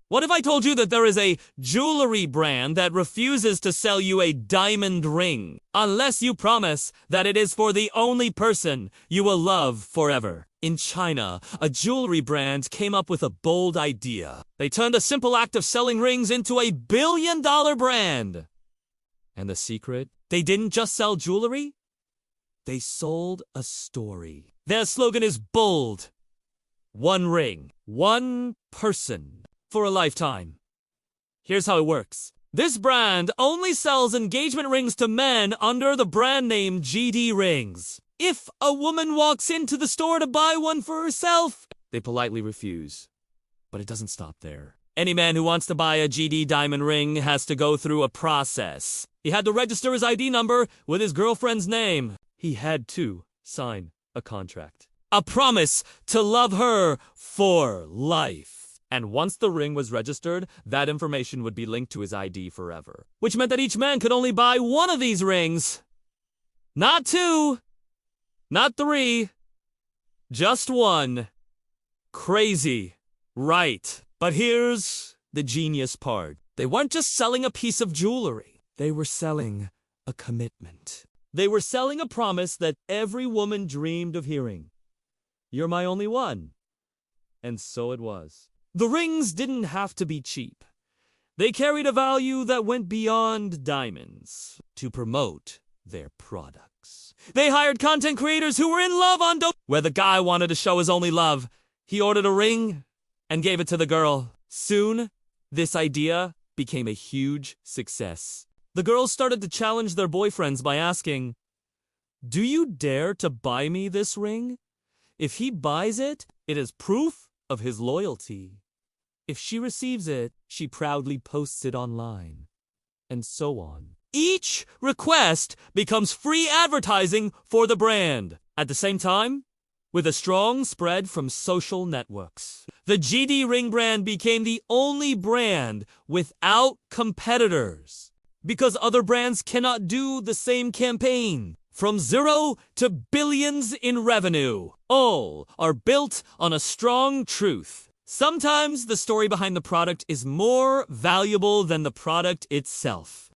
What if I told you that there is a jewelry brand that refuses to sell you a diamond ring unless you promise that it is for the only person you will love forever? In China, a jewelry brand came up with a bold idea. They turned a simple act of selling rings into a billion-dollar brand. And the secret? They didn't just sell jewelry. They sold a story. Their slogan is bold. One ring, one person, for a lifetime. Here's how it works. This brand only sells engagement rings to men under the brand name GD Rings. If a woman walks into the store to buy one for herself, they politely refuse. But it doesn't stop there. Any man who wants to buy a GD diamond ring has to go through a process. He had to register his ID number with his girlfriend's name. He had to sign a contract. A promise to love her for life. And once the ring was registered, that information would be linked to his ID forever. Which meant that each man could only buy one of these rings. Not two. Not three. Just one. Crazy. Right. But here's the genius part. They weren't just selling a piece of jewelry. They were selling a commitment. They were selling a promise that every woman dreamed of hearing. You're my only one. And so it was. The rings didn't have to be cheap. They carried a value that went beyond diamonds to promote their products. They hired content creators who were in love on dope. Where the guy wanted to show his only love, he ordered a ring and gave it to the girl. Soon, this idea became a huge success. The girls started to challenge their boyfriends by asking, "Do you dare to buy me this ring? If he buys it, it is proof of his loyalty. If she receives it, she proudly posts it online." And so on. Each request becomes free advertising for the brand. At the same time, with a strong spread from social networks, the GD Ring brand became the only brand without competitors. Because other brands cannot do the same campaign. From zero to billions in revenue. All are built on a strong truth. Sometimes the story behind the product is more valuable than the product itself.